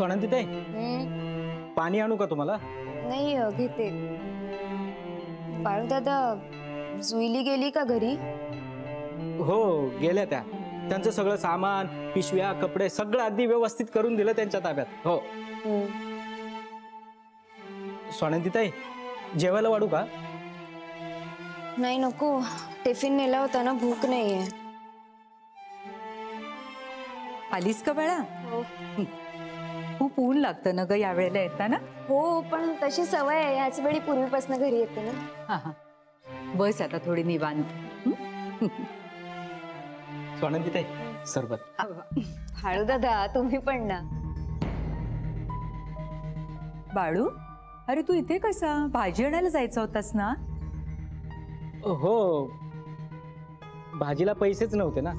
स्वानंदी ताई, पाणी आणू का तुम्हाला? नाही घेते. बाळू दादा, जुईली गेली का घरी? हो गेल्या त्या. त्यांचं सगळं सामान, पिशव्या, कपडे सगळं अगदी व्यवस्थित करून दिलं त्यांच्या ताब्यात. हो. स्वानंदी ताई, जेवायला वाढू का? नाही नको, टिफिन नेला होता ना, भूक नाहीये. आलीस का बाळा? खूप ऊन लागतं ना ग या वेळेला येताना. हो, पण तशी सवय आहे, याच वेळी पूर्वीपासून घरी येते ना. बस आता थोडी निवांत. स्वानंदी ताई, सरबत. बाळू दादा, तुम्ही पण ना. बाळू, अरे तू इथे कसा? भाजी आणायला जायचा होतास ना? हो, भाजीला पैसेच नव्हते ना.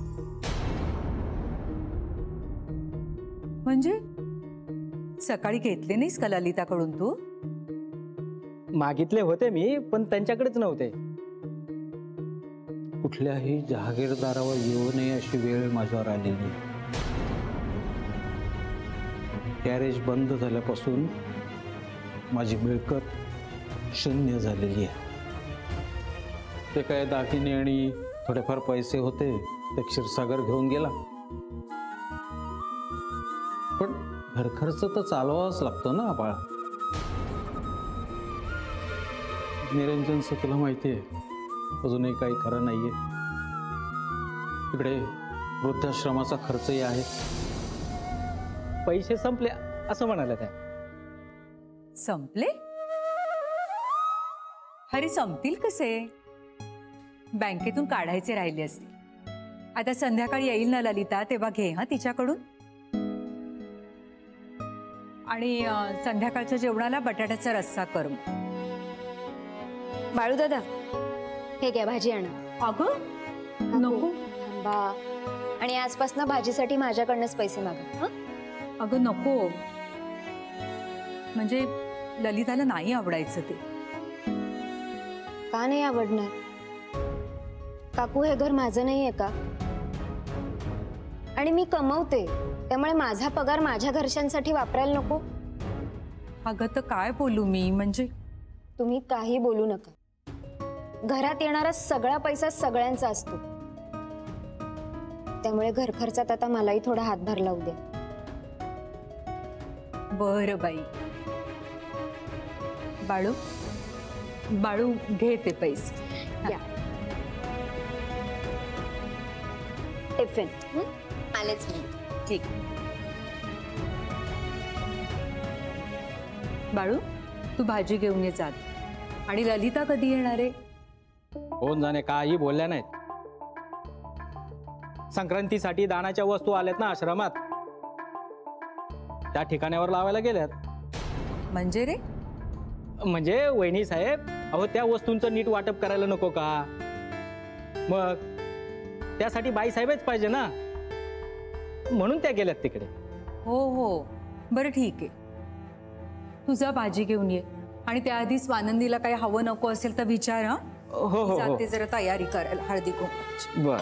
म्हणजे सकाळी घेतले नाहीस का ललिताकडून तू? मागितले होते मी, पण त्यांच्याकडेच नव्हते. कुठल्याही जहागीरदारावर येऊ नये अशी वेळ माझ्यावर आलेली. गॅरेज बंद झाल्यापासून माझी मिळकत शून्य झालेली आहे. ते काय दागिने आणि थोडेफार पैसे होते ते क्षीरसागर घेऊन गेला, पण घरखर्च तर चालवावाच लागतो ना बाळा. निरंजनचं तुला माहिती आहे, अजूनही काही खरं नाहीये. इकडे वृद्धाश्रमाचा खर्चही आहे. पैसे संपले असं म्हणाल्या त्या. संपले? अरे संपतील कसे? बँकेतून काढायचे राहिले असतील. आता संध्याकाळी येईल ना ललिता, तेव्हा घे हा तिच्याकडून. आणि संध्याकाळच्या जेवणाला बटाट्याचा रस्सा कर. बाळू दादा, हे घ्या भाजी आणा. अगं नको. थांबा, आणि आजपासून भाजीसाठी माझ्याकडनंच पैसे मागा. अगं नको, म्हणजे ललिताला नाही आवडायचं ते. का नाही आवडणार? काकू, हे घर माझं नाहीये का? आणि मी कमवते, त्यामुळे माझा पगार माझ्या घरच्यांसाठी वापरायला नको? अगं तर काय बोलू मी? म्हणजे तुम्ही काही बोलू नका. घरात येणारा सगळा पैसा सगळ्यांचा असतो, त्यामुळे घर खर्चात आता मलाही थोडा हातभार लावू द्या. बरं बाई. बाळू, बाळू घे ते पैसे. या टिफिन. आलेच मी. ठीक. बाळू, तू भाजी घेऊन ये जात. आणि ललिता कधी येणार आहे? कोण जाणे, काही बोलल्या नाहीत. संक्रांतीसाठी दानाच्या वस्तू आल्यात ना आश्रमात, त्या ठिकाणावर लावायला गेल्यात. म्हणजे रे? म्हणजे वहिनी साहेब, अहो त्या वस्तूंचं नीट वाटप करायला नको का? मग त्यासाठी बाई साहेबच पाहिजे ना, म्हणून त्या गेल्यात तिकडे. हो हो, बरं ठीक आहे. तुझा भाजी घेऊन ये. आणि त्याआधी स्वानंदीला काही हवं नको असेल तर विचार. हा हो हो, जाते जरा तयारी करायला हळदी कुंकवाची. बर.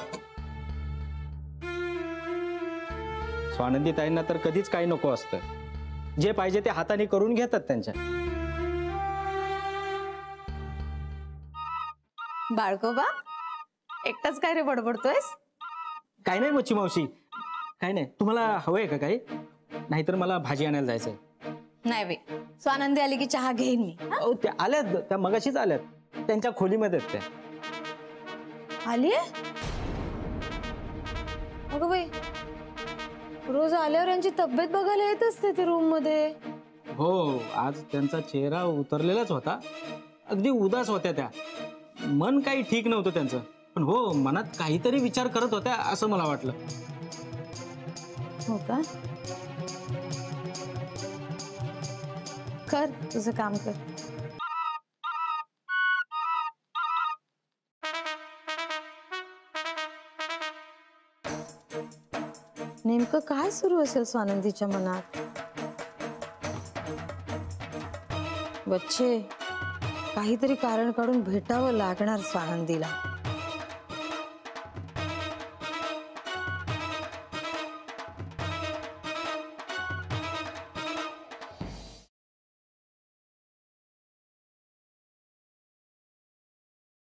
स्वानंदी ताईंना तर कधीच काही नको असतं. जे पाहिजे ते हाताने करून घेतात त्यांच्या. बाळकोबा, एकटाच काय रे बडबडतोयस? काय नाही मच्छी मावशी, काय नाही. तुम्हाला हवंय का काही? नाहीतर मला भाजी आणायला जायचंय. नाही बे, स्वानंदी आली की चहा घेईन मी. त्या आल्यात, त्या मगाशीच आल्यात. त्यांच्या खोलीमध्ये त्या आली? अगं बाई, रोज आल्यावर यांची तब्येत बघायला येत असते ते रूम मध्ये. हो, आज त्यांचा चेहरा उतरलेलाच होता. अगदी उदास होत्या त्या. मन काही ठीक नव्हतं त्यांचं, पण हो मनात काहीतरी विचार करत होत्या असं मला वाटलं. हो का? कर तुझं काम कर. नेमकं काय सुरू असेल स्वानंदीच्या मनात? बच्चे, काहीतरी कारण काढून भेटावं लागणार स्वानंदीला.